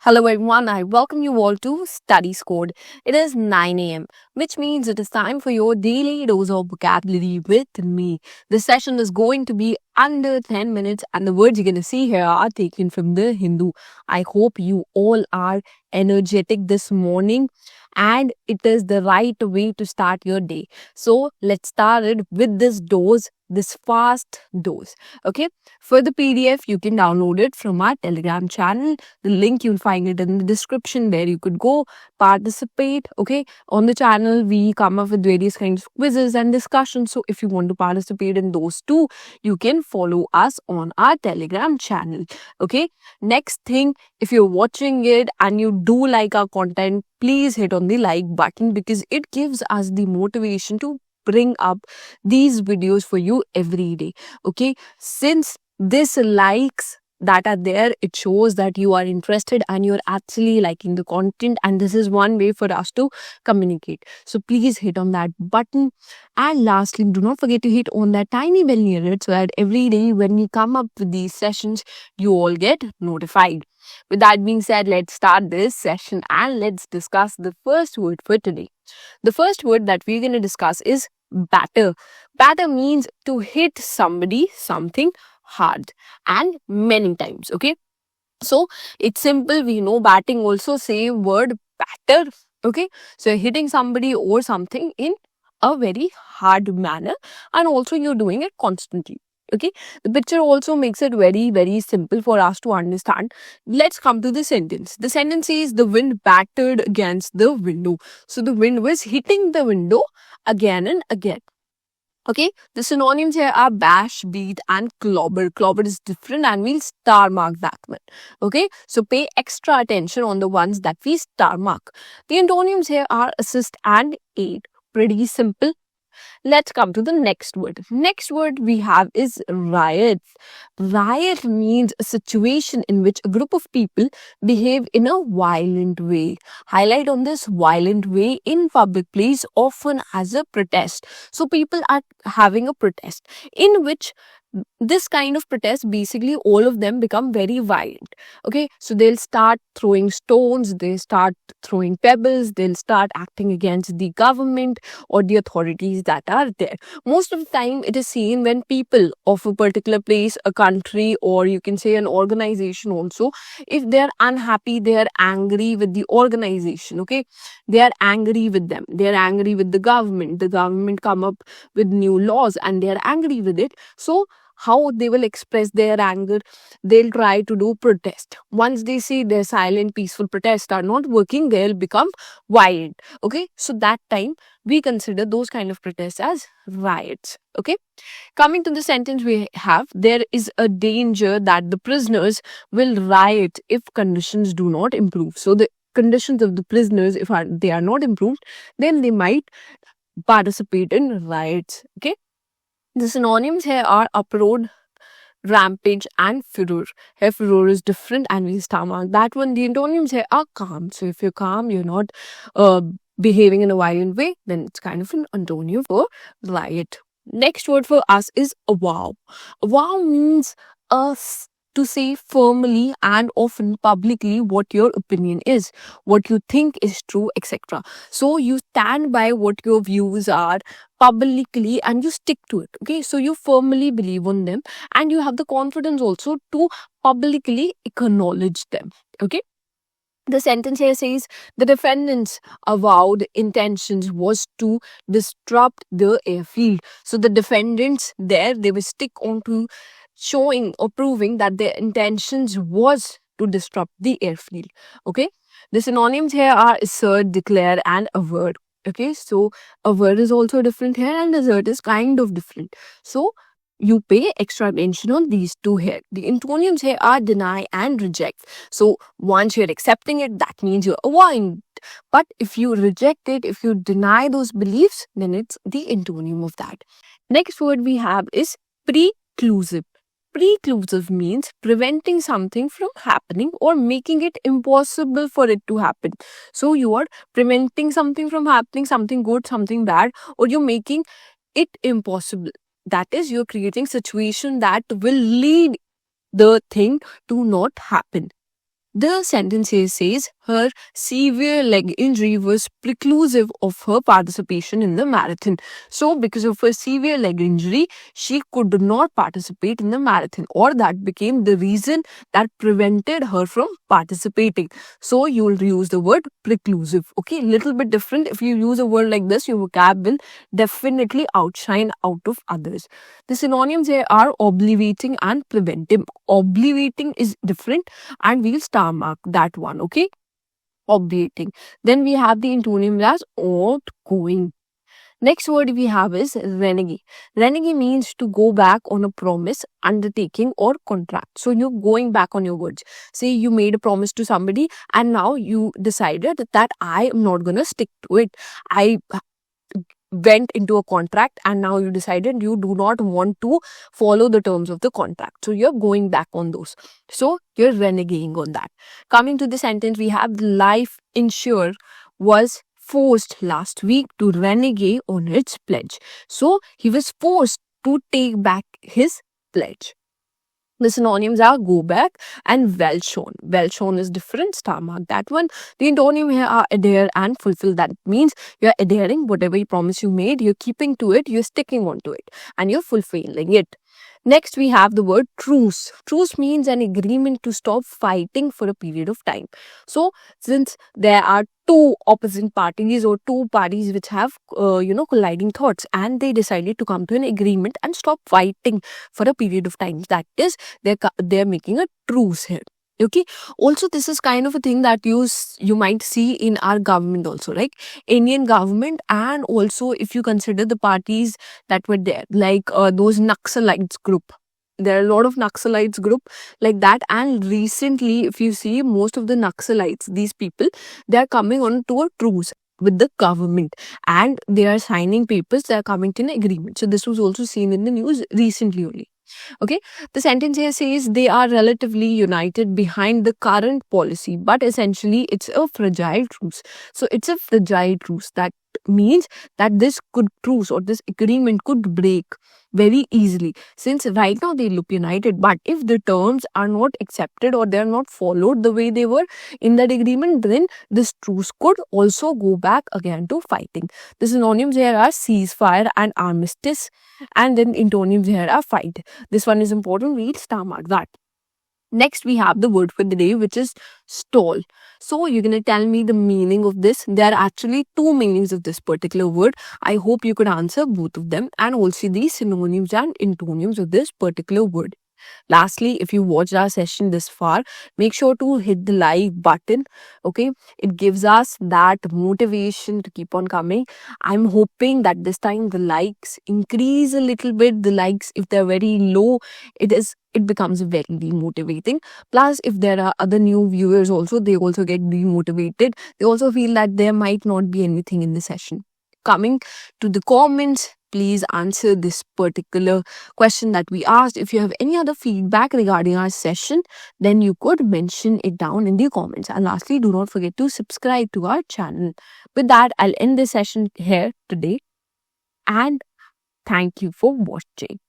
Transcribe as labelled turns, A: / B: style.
A: Hello everyone, I welcome you all to Study Squad. It is 9 a.m., which means it is time for your daily dose of vocabulary with me. This session is going to be under 10 minutes, and the words you're going to see here are taken from the Hindu. I hope you all are energetic this morning, and it is the right way to start your day. So, let's start it with this dose, this fast dose. Okay, for the PDF, you can download it from our Telegram channel. The link you'll find it in the description. There you could go participate. Okay, on the channel we come up with various kinds of quizzes and discussions. So if you want to participate in those too, you can follow us on our Telegram channel. Okay, next thing, if you're watching it and you do like our content, please hit on the like button because it gives us the motivation to bring up these videos for you every day. Okay, since this likes that are there, it shows that you are interested and you're actually liking the content, and this is one way for us to communicate. So please hit on that button, and lastly, do not forget to hit on that tiny bell near it so that every day when we come up with these sessions, you all get notified. With that being said, let's start this session and let's discuss the first word for today. The first word that we're going to discuss is batter. Batter means to hit somebody, something hard and many times. Okay, so it's simple. We know batting also say word batter. Okay, so hitting somebody or something in a very hard manner, and also you're doing it constantly. Okay, the picture also makes it very simple for us to understand. Let's come to the sentence. The sentence is the wind battered against the window. So the wind was hitting the window again and again. Okay, the synonyms here are bash, beat, and clobber. Clobber is different and we'll star mark that one. Okay, so pay extra attention on the ones that we star mark. The antonyms here are assist and aid. Pretty simple. Let's come to the next word. Next word we have is riot. Riot means a situation in which a group of people behave in a violent way. Highlight on this violent way in public place, often as a protest. So people are having a protest in which this kind of protest, basically all of them become very violent. Okay, so they'll start throwing stones, they start throwing pebbles, they'll start acting against the government or the authorities that are there. Most of the time it is seen when people of a particular place, a country, or you can say an organization also, if they're unhappy, they're angry with the organization. Okay, they are angry with them, they're angry with the government come up with new laws and they're angry with it. So how they will express their anger, they'll try to do protest. Once they see their silent peaceful protests are not working, they'll become violent. Okay, so that time we consider those kind of protests as riots. Okay, coming to the sentence we have, there is a danger that the prisoners will riot if conditions do not improve. So the conditions of the prisoners, if they are not improved, then they might participate in riots. Okay, the synonyms here are uproar, rampage, and furor. Here, furor is different, and we star mark that one. The antonyms here are calm. So, if you're calm, you're not behaving in a violent way, then it's kind of an antonym for riot. Next word for us is avow. Avow means to say firmly and often publicly what your opinion is, what you think is true, etc. So you stand by what your views are publicly and you stick to it. Okay, so you firmly believe on them and you have the confidence also to publicly acknowledge them. Okay, the sentence here says the defendant's avowed intentions was to disrupt the airfield. So the defendants there, they will stick on to showing or proving that their intentions was to disrupt the airfield. Okay, the synonyms here are assert, declare, and avert. Okay, so avert is also different here and assert is kind of different. So you pay extra attention on these two here. The antonyms here are deny and reject. So once you're accepting it, that means you're avoiding it. But if you reject it, if you deny those beliefs, then it's the antonym of that. Next word we have is preclusive. Preclusive means preventing something from happening or making it impossible for it to happen. So you are preventing something from happening, something good, something bad, or you're making it impossible. That is, you're creating situation that will lead the thing to not happen. The sentence here says her severe leg injury was preclusive of her participation in the marathon. So, because of her severe leg injury, she could not participate in the marathon, or that became the reason that prevented her from participating. So, you will use the word preclusive. Okay, little bit different. If you use a word like this, your vocab will definitely outshine out of others. The synonyms here are obliviating and preventive. Obliviating is different, and we'll star mark that one. Okay, obviating. Then we have the antonym as outgoing. Next word we have is renege. Renege means to go back on a promise, undertaking, or contract. So you're going back on your words. Say you made a promise to somebody and now you decided that I am not going to stick to it. I went into a contract and now you decided you do not want to follow the terms of the contract. So you're going back on those. So you're renegating on that. Coming to the sentence, we have the life insurer was forced last week to renege on its pledge. So he was forced to take back his pledge. The synonyms are go back and well shown. Well shown is different, star mark that one. The antonym here are adhere and fulfill. That means you're adhering whatever you promise you made, you're keeping to it, you're sticking on to it, and you're fulfilling it. Next, we have the word truce. Truce means an agreement to stop fighting for a period of time. So, since there are two opposite parties or two parties which have, colliding thoughts, and they decided to come to an agreement and stop fighting for a period of time, that is, they're making a truce here. Okay. Also, this is kind of a thing that you might see in our government also, like Indian government, and also if you consider the parties that were there, like those Naxalites group. There are a lot of Naxalites group like that, and recently, if you see, most of the Naxalites, these people, they are coming on to a truce with the government, and they are signing papers. They are coming to an agreement. So this was also seen in the news recently only. Okay, the sentence here says they are relatively united behind the current policy, but essentially it's a fragile truce. So it's a fragile truce. That means that this could truce or this agreement could break very easily, since right now they look united, but if the terms are not accepted or they are not followed the way they were in that agreement, then this truce could also go back again to fighting. The synonyms here are ceasefire and armistice, and then antonyms here are fight. This one is important. Read star mark that. Next, we have the word for the day, which is stall. So, you're going to tell me the meaning of this. There are actually two meanings of this particular word. I hope you could answer both of them, and also the synonyms and antonyms of this particular word. Lastly, if you watched our session this far, make sure to hit the like button. Okay, it gives us that motivation to keep on coming. I'm hoping that this time the likes increase a little bit. The likes, if they're very low, it becomes very demotivating. Plus, if there are other new viewers also, they also get demotivated. They also feel that there might not be anything in the session. Coming to the comments, please answer this particular question that we asked. If you have any other feedback regarding our session, then you could mention it down in the comments. And lastly, do not forget to subscribe to our channel. With that, I'll end this session here today. And thank you for watching.